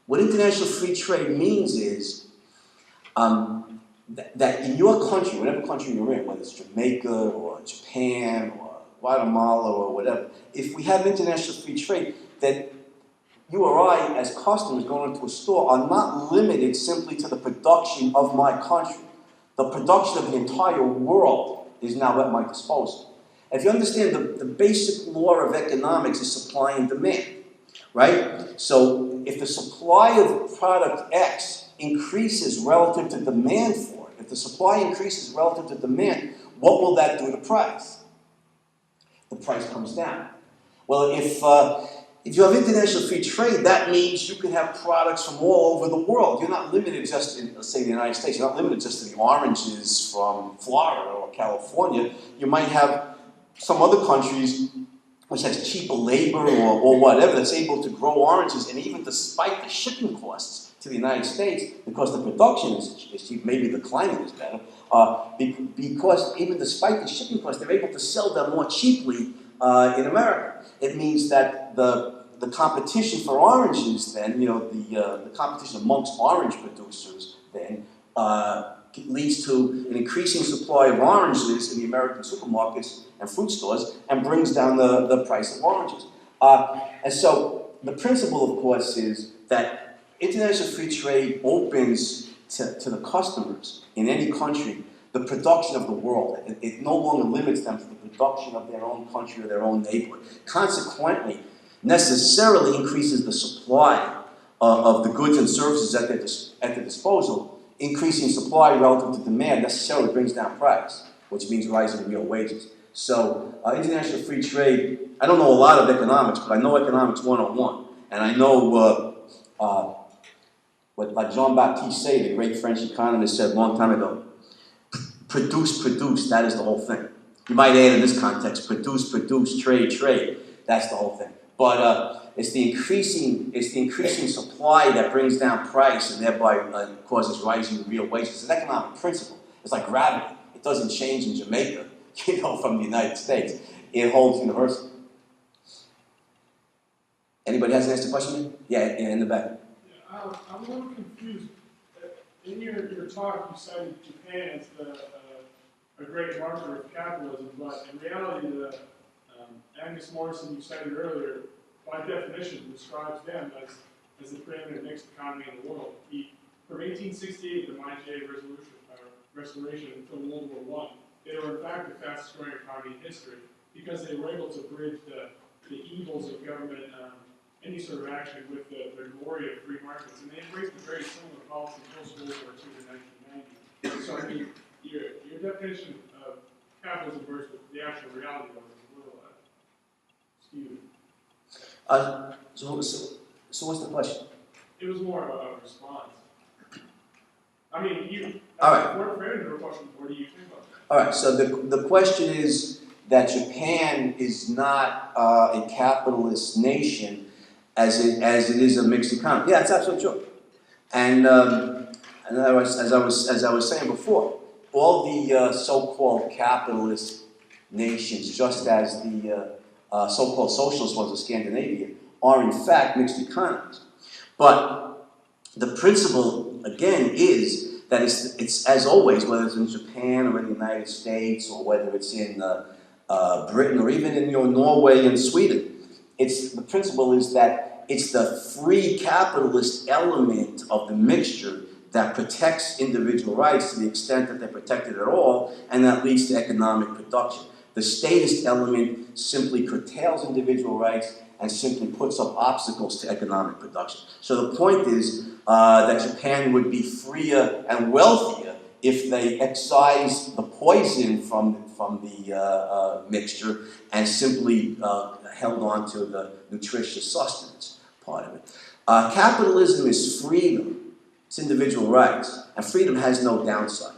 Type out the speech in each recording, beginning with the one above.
What international free trade means is that in your country, whatever country you're in, whether it's Jamaica or Japan or Guatemala or whatever, if we have international free trade, that you or I, as customers going into a store, are not limited simply to the production of my country. The production of the entire world is now at my disposal. If you understand the basic law of economics is supply and demand, right? So if the supply of product X increases relative to demand for it, if the supply increases relative to demand, what will that do to price? The price comes down. Well, if you have international free trade, that means you can have products from all over the world. You're not limited just in, let's say, the United States. You're not limited just to the oranges from Florida or California. You might have some other countries which has cheaper labor or whatever that's able to grow oranges, and even despite the shipping costs to the United States, because the production is cheap, maybe the climate is better, because even despite the shipping costs, they're able to sell them more cheaply in America. It means that the competition for oranges then, the competition amongst orange producers then leads to an increasing supply of oranges in the American supermarkets and fruit stores and brings down the price of oranges. And so the principle, of course, is that international free trade opens to the customers in any country the production of the world. It no longer limits them to the production of their own country or their own neighborhood. Consequently, necessarily increases the supply of the goods and services at their disposal. Increasing supply relative to demand necessarily brings down price, which means rising real wages. So international free trade, I don't know a lot of economics, but I know economics 101. And I know what like Jean-Baptiste Say, the great French economist, said a long time ago, produce, that is the whole thing. You might add in this context, produce, trade, that's the whole thing. But it's the increasing supply that brings down price and thereby causes rising real wages. It's an economic principle. It's like gravity. It doesn't change in Jamaica, from the United States. It holds universally. Anybody has an answer question? Yeah, in the back. Yeah, I'm a little confused. In your talk, you cited Japan as a great marker of capitalism, but in reality, Angus Morrison, you cited earlier, by definition, describes them as the preeminent mixed economy in the world. From 1868, the Meiji Restoration until World War I, they were in fact the fastest growing economy in history because they were able to bridge the evils of government, any sort of action with the glory of free markets. And they embraced a very similar policy post-World War II in 1990. So I mean, your definition of capitalism versus the actual reality of it is a little skewed. So what's the question? It was more of a response. I mean, all right. We're framing your question. What do you think about that? All right. So the question is that Japan is not a capitalist nation as it is a mixed economy. Yeah, it's absolutely true. And as I was saying before, all the so-called capitalist nations, just as the so-called socialist ones of Scandinavia, are in fact mixed economies. But the principle, again, is that it's as always, whether it's in Japan or in the United States, or whether it's in Britain or even in Norway and Sweden, the principle is that it's the free capitalist element of the mixture that protects individual rights to the extent that they're protected at all, and that leads to economic production. The statist element simply curtails individual rights and simply puts up obstacles to economic production. So the point is that Japan would be freer and wealthier if they excise the poison from the mixture and simply held on to the nutritious sustenance part of it. Capitalism is freedom. It's individual rights. And freedom has no downside.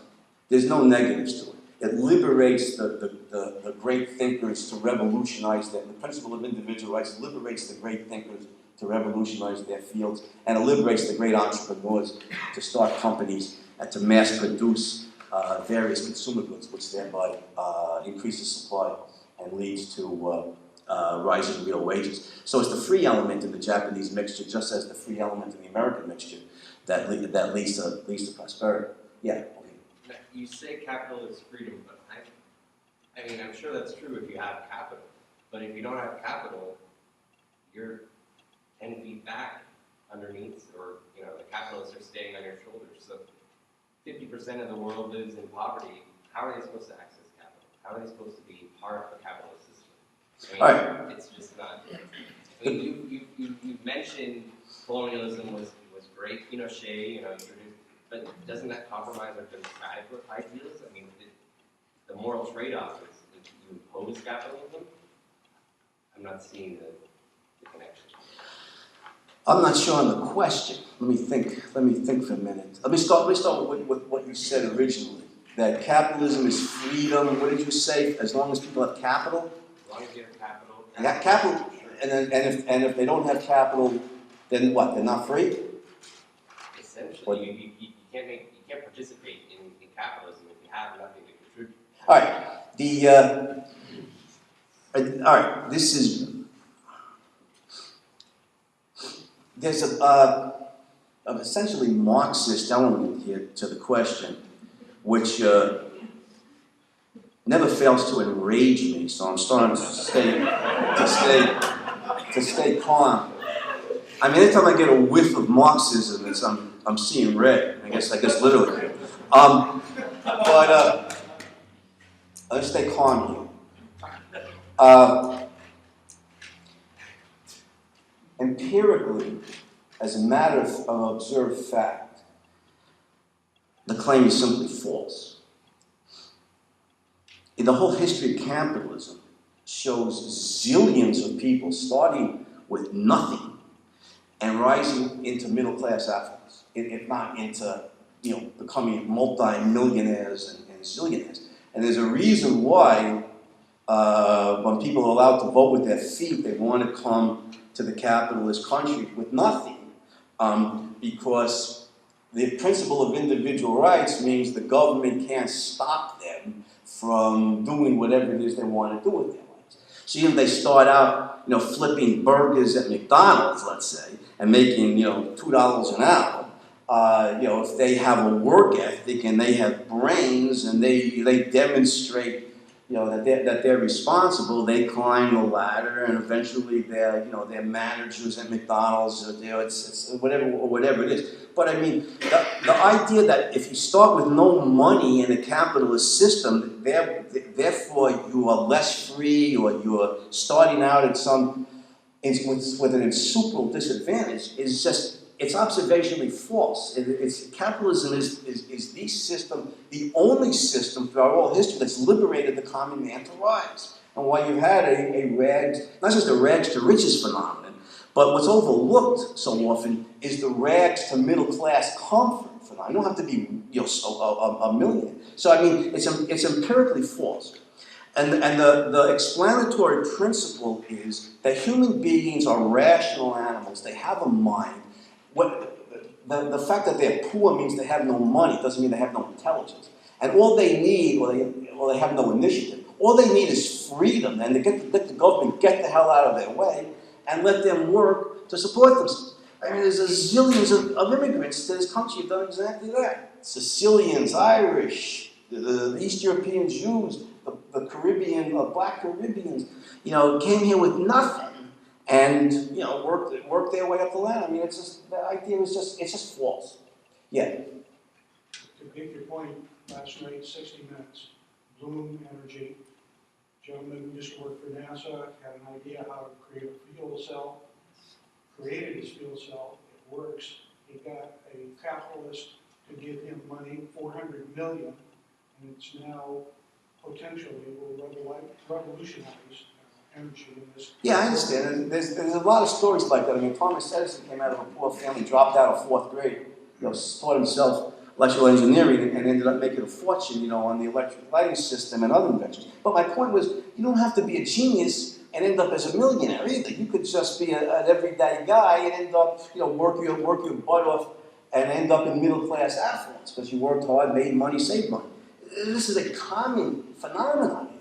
There's no negatives to it. It liberates the great thinkers to revolutionize them. The principle of individual rights liberates the great thinkers to revolutionize their fields, and it liberates the great entrepreneurs to start companies and to mass produce various consumer goods, which thereby increases supply and leads to rising real wages. So it's the free element in the Japanese mixture, just as the free element in the American mixture, that leads to prosperity. Yeah. Now, you say capital is freedom, but I mean, I'm sure that's true if you have capital. But if you don't have capital, you're 10 feet back underneath, or the capitalists are standing on your shoulders. So 50% of the world lives in poverty. How are they supposed to access capital? How are they supposed to be part of the capitalist system? I mean, it's just not. I mean, you mentioned colonialism was great. Shea, introduced, but doesn't that compromise our democratic ideals? I mean, the moral trade-off is if you impose capitalism. I'm not seeing the connection. I'm not sure on the question. Let me think for a minute. Let me start with what you said originally. That capitalism is freedom. What did you say? As long as people have capital? As long as you have capital. They have capital, and if they don't have capital, then what? They're not free? Essentially, you can't participate in capitalism if you have nothing to contribute. All right. There's an essentially Marxist element here to the question, which never fails to enrage me. So I'm starting to stay calm. I mean, anytime I get a whiff of Marxism, I'm seeing red. I guess literally. But let's stay calm here. Empirically, as a matter of observed fact, the claim is simply false. In the whole history of capitalism shows zillions of people starting with nothing and rising into middle-class affluence, if not into becoming multi-millionaires and zillionaires. And there's a reason why when people are allowed to vote with their feet, they want to come to the capitalist country with nothing, because the principle of individual rights means the government can't stop them from doing whatever it is they want to do with their lives. So even if they start out, flipping burgers at McDonald's, let's say, and making, $2 an hour, if they have a work ethic and they have brains and they demonstrate that they're responsible, they climb the ladder, and eventually they're managers at McDonald's, it's whatever it is. But I mean, the idea that if you start with no money in a capitalist system, therefore you are less free, or you are starting out at with an insuperable disadvantage, is just, it's observationally false. Capitalism is the system, the only system throughout all history that's liberated the common man to rise. And why you've had a rags, not just a rags to riches phenomenon, but what's overlooked so often is the rags to middle class comfort phenomenon. You don't have to be a millionaire. So I mean, it's empirically false. And the explanatory principle is that human beings are rational animals. They have a mind. The fact that they're poor means they have no money. Doesn't mean they have no intelligence. And all they need, or they have no initiative, all they need is freedom, and to let the government get the hell out of their way and let them work to support themselves. I mean, there's zillions of immigrants to this country who've done exactly that. Sicilians, Irish, the East European Jews, the Caribbean, Black Caribbeans, came here with nothing. And work their way up the ladder. I mean, the idea is just false. Yeah. To make your point, last night, 60 Minutes, Bloom Energy, gentleman who used to work for NASA, had an idea how to create a fuel cell, created his fuel cell, it works. He got a capitalist to give him money, $400 million, and it's now potentially will revolutionize energy in this. Yeah, I understand. There's a lot of stories like that. I mean, Thomas Edison came out of a poor family, dropped out of 4th grade, taught himself electrical engineering, and ended up making a fortune, on the electric lighting system and other inventions. But my point was, you don't have to be a genius and end up as a millionaire either. You could just be an everyday guy and end up, work your butt off and end up in middle class affluence because you worked hard, made money, saved money. This is a common phenomenon.